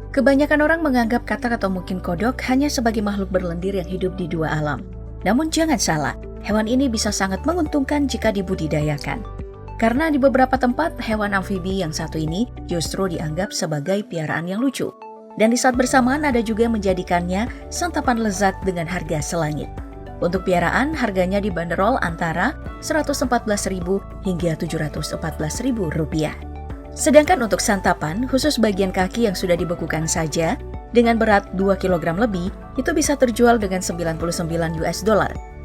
Kebanyakan orang menganggap katak atau mungkin kodok hanya sebagai makhluk berlendir yang hidup di dua alam. Namun jangan salah, hewan ini bisa sangat menguntungkan jika dibudidayakan. Karena di beberapa tempat, hewan amfibi yang satu ini justru dianggap sebagai piaraan yang lucu. Dan di saat bersamaan ada juga yang menjadikannya santapan lezat dengan harga selangit. Untuk piaraan, harganya dibanderol antara Rp114.000 hingga Rp714.000. Sedangkan untuk santapan, khusus bagian kaki yang sudah dibekukan saja, dengan berat 2 kg lebih, itu bisa terjual dengan $99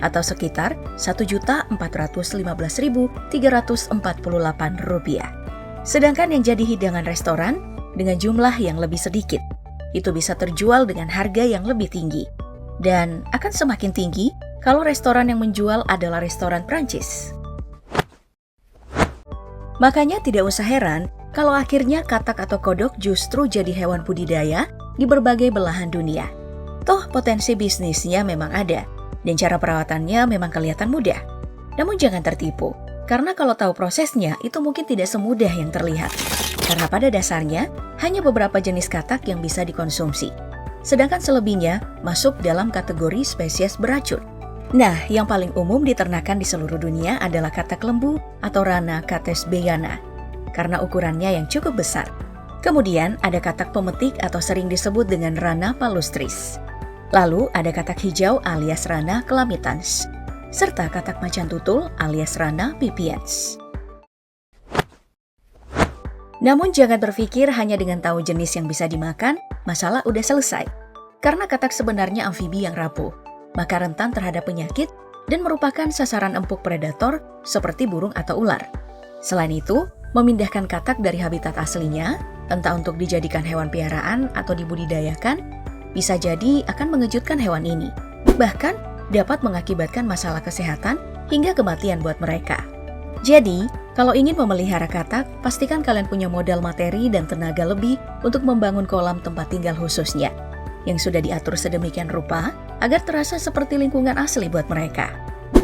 atau sekitar Rp1.415.348. Sedangkan yang jadi hidangan restoran, dengan jumlah yang lebih sedikit, itu bisa terjual dengan harga yang lebih tinggi. Dan akan semakin tinggi kalau restoran yang menjual adalah restoran Prancis. Makanya tidak usah heran kalau akhirnya katak atau kodok justru jadi hewan budidaya di berbagai belahan dunia. Toh potensi bisnisnya memang ada, dan cara perawatannya memang kelihatan mudah. Namun jangan tertipu, karena kalau tahu prosesnya itu mungkin tidak semudah yang terlihat. Karena pada dasarnya hanya beberapa jenis katak yang bisa dikonsumsi. Sedangkan selebihnya masuk dalam kategori spesies beracun. Nah, yang paling umum diternakan di seluruh dunia adalah katak lembu atau Rana catesbeiana, karena ukurannya yang cukup besar. Kemudian ada katak pemetik atau sering disebut dengan Rana palustris. Lalu ada katak hijau alias Rana calamitans, serta katak macan tutul alias Rana pipiens. Namun jangan berpikir hanya dengan tahu jenis yang bisa dimakan, masalah udah selesai. Karena katak sebenarnya amfibi yang rapuh, maka rentan terhadap penyakit dan merupakan sasaran empuk predator seperti burung atau ular. Selain itu, memindahkan katak dari habitat aslinya, entah untuk dijadikan hewan piaraan atau dibudidayakan, bisa jadi akan mengejutkan hewan ini. Bahkan, dapat mengakibatkan masalah kesehatan hingga kematian buat mereka. Jadi, kalau ingin memelihara katak, pastikan kalian punya modal materi dan tenaga lebih untuk membangun kolam tempat tinggal khususnya, yang sudah diatur sedemikian rupa agar terasa seperti lingkungan asli buat mereka.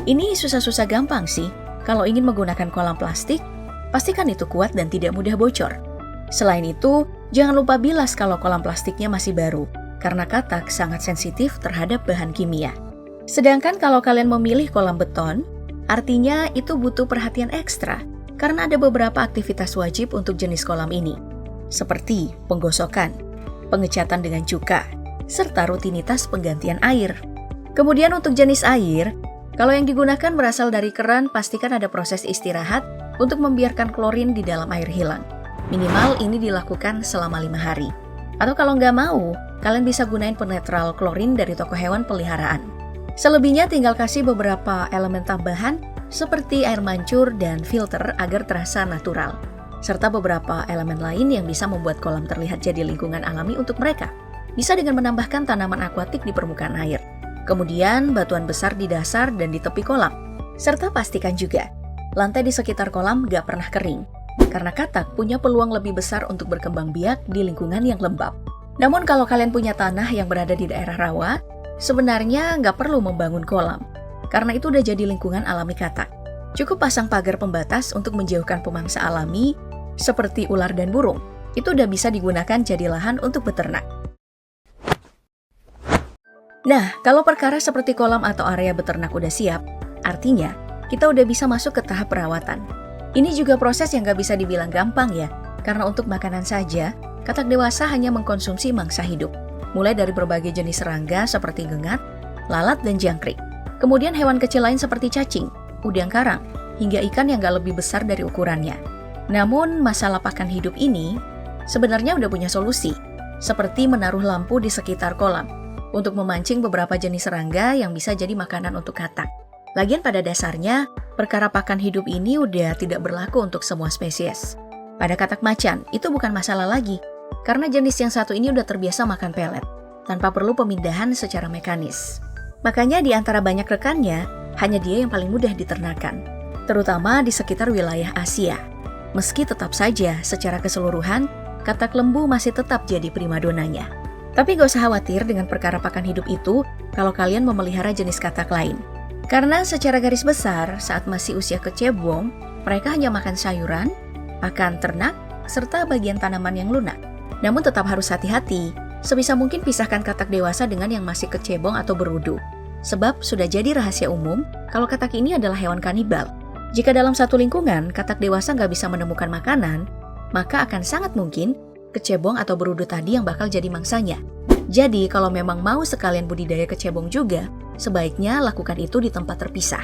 Ini susah-susah gampang sih. Kalau ingin menggunakan kolam plastik, pastikan itu kuat dan tidak mudah bocor. Selain itu, jangan lupa bilas kalau kolam plastiknya masih baru, karena katak sangat sensitif terhadap bahan kimia. Sedangkan kalau kalian memilih kolam beton, artinya itu butuh perhatian ekstra, karena ada beberapa aktivitas wajib untuk jenis kolam ini, seperti penggosokan, pengecatan dengan cuka, serta rutinitas penggantian air. Kemudian untuk jenis air, kalau yang digunakan berasal dari keran, pastikan ada proses istirahat untuk membiarkan klorin di dalam air hilang. Minimal ini dilakukan selama 5 hari. Atau kalau nggak mau, kalian bisa gunain penetral klorin dari toko hewan peliharaan. Selebihnya tinggal kasih beberapa elemen tambahan seperti air mancur dan filter agar terasa natural, serta beberapa elemen lain yang bisa membuat kolam terlihat jadi lingkungan alami untuk mereka. Bisa dengan menambahkan tanaman akuatik di permukaan air, kemudian batuan besar di dasar dan di tepi kolam, serta pastikan juga lantai di sekitar kolam gak pernah kering, karena katak punya peluang lebih besar untuk berkembang biak di lingkungan yang lembab. Namun kalau kalian punya tanah yang berada di daerah rawa, sebenarnya gak perlu membangun kolam, karena itu udah jadi lingkungan alami katak. Cukup pasang pagar pembatas untuk menjauhkan pemangsa alami seperti ular dan burung. Itu udah bisa digunakan jadi lahan untuk beternak. Nah, kalau perkara seperti kolam atau area beternak udah siap, artinya kita udah bisa masuk ke tahap perawatan. Ini juga proses yang gak bisa dibilang gampang ya, karena untuk makanan saja, katak dewasa hanya mengkonsumsi mangsa hidup, mulai dari berbagai jenis serangga seperti gengat, lalat, dan jangkrik. Kemudian hewan kecil lain seperti cacing, udang karang, hingga ikan yang gak lebih besar dari ukurannya. Namun, masalah pakan hidup ini sebenarnya udah punya solusi, seperti menaruh lampu di sekitar kolam, untuk memancing beberapa jenis serangga yang bisa jadi makanan untuk katak. Lagian pada dasarnya, perkara pakan hidup ini udah tidak berlaku untuk semua spesies. Pada katak macan, itu bukan masalah lagi, karena jenis yang satu ini udah terbiasa makan pelet, tanpa perlu pemindahan secara mekanis. Makanya di antara banyak rekannya, hanya dia yang paling mudah diternakan, terutama di sekitar wilayah Asia. Meski tetap saja, secara keseluruhan, katak lembu masih tetap jadi primadonanya. Tapi gak usah khawatir dengan perkara pakan hidup itu kalau kalian memelihara jenis katak lain. Karena secara garis besar, saat masih usia kecebong, mereka hanya makan sayuran, pakan ternak, serta bagian tanaman yang lunak. Namun tetap harus hati-hati, sebisa mungkin pisahkan katak dewasa dengan yang masih kecebong atau berudu. Sebab sudah jadi rahasia umum kalau katak ini adalah hewan kanibal. Jika dalam satu lingkungan katak dewasa nggak bisa menemukan makanan, maka akan sangat mungkin kecebong atau berudu tadi yang bakal jadi mangsanya. Jadi kalau memang mau sekalian budidaya kecebong juga, sebaiknya lakukan itu di tempat terpisah.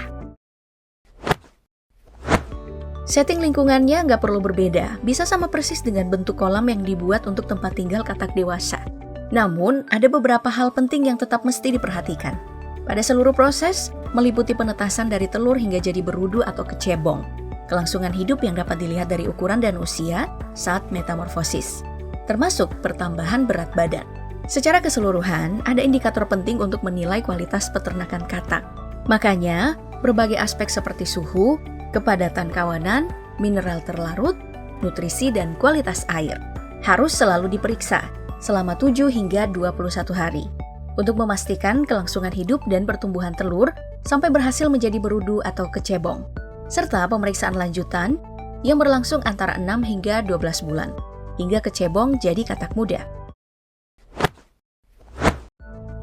Setting lingkungannya nggak perlu berbeda, bisa sama persis dengan bentuk kolam yang dibuat untuk tempat tinggal katak dewasa. Namun, ada beberapa hal penting yang tetap mesti diperhatikan. Pada seluruh proses, meliputi penetasan dari telur hingga jadi berudu atau kecebong, kelangsungan hidup yang dapat dilihat dari ukuran dan usia saat metamorfosis, termasuk pertambahan berat badan. Secara keseluruhan, ada indikator penting untuk menilai kualitas peternakan katak. Makanya, berbagai aspek seperti suhu, kepadatan kawanan, mineral terlarut, nutrisi, dan kualitas air harus selalu diperiksa selama 7 hingga 21 hari untuk memastikan kelangsungan hidup dan pertumbuhan telur sampai berhasil menjadi berudu atau kecebong, serta pemeriksaan lanjutan yang berlangsung antara 6 hingga 12 bulan, hingga kecebong jadi katak muda.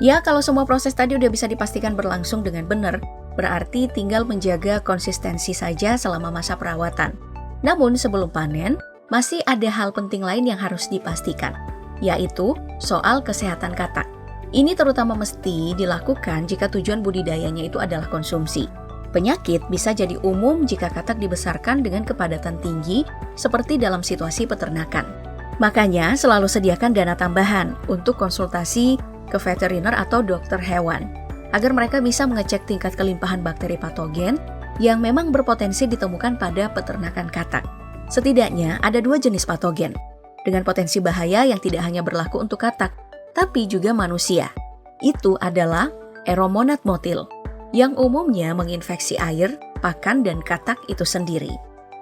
Ya, kalau semua proses tadi udah bisa dipastikan berlangsung dengan benar, berarti tinggal menjaga konsistensi saja selama masa perawatan. Namun sebelum panen, masih ada hal penting lain yang harus dipastikan, yaitu soal kesehatan katak. Ini terutama mesti dilakukan jika tujuan budidayanya itu adalah konsumsi. Penyakit bisa jadi umum jika katak dibesarkan dengan kepadatan tinggi seperti dalam situasi peternakan. Makanya selalu sediakan dana tambahan untuk konsultasi ke veteriner atau dokter hewan, agar mereka bisa mengecek tingkat kelimpahan bakteri patogen yang memang berpotensi ditemukan pada peternakan katak. Setidaknya ada 2 jenis patogen, dengan potensi bahaya yang tidak hanya berlaku untuk katak, tapi juga manusia. Itu adalah Aeromonad motile, yang umumnya menginfeksi air, pakan, dan katak itu sendiri.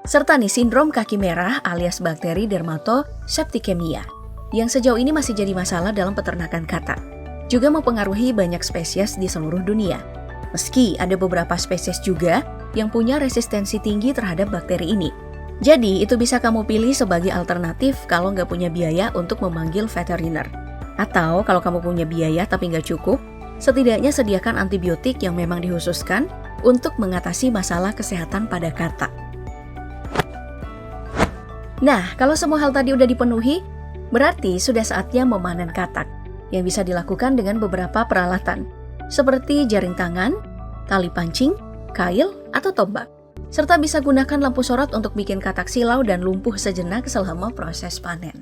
Serta nih sindrom kaki merah alias bakteri dermatoseptikemia, yang sejauh ini masih jadi masalah dalam peternakan katak. Juga mempengaruhi banyak spesies di seluruh dunia. Meski ada beberapa spesies juga yang punya resistensi tinggi terhadap bakteri ini. Jadi itu bisa kamu pilih sebagai alternatif kalau nggak punya biaya untuk memanggil veteriner. Atau kalau kamu punya biaya tapi nggak cukup, setidaknya sediakan antibiotik yang memang dikhususkan untuk mengatasi masalah kesehatan pada katak. Nah, kalau semua hal tadi udah dipenuhi, berarti sudah saatnya memanen katak, yang bisa dilakukan dengan beberapa peralatan, seperti jaring tangan, tali pancing, kail, atau tombak. Serta bisa gunakan lampu sorot untuk bikin katak silau dan lumpuh sejenak selama proses panen.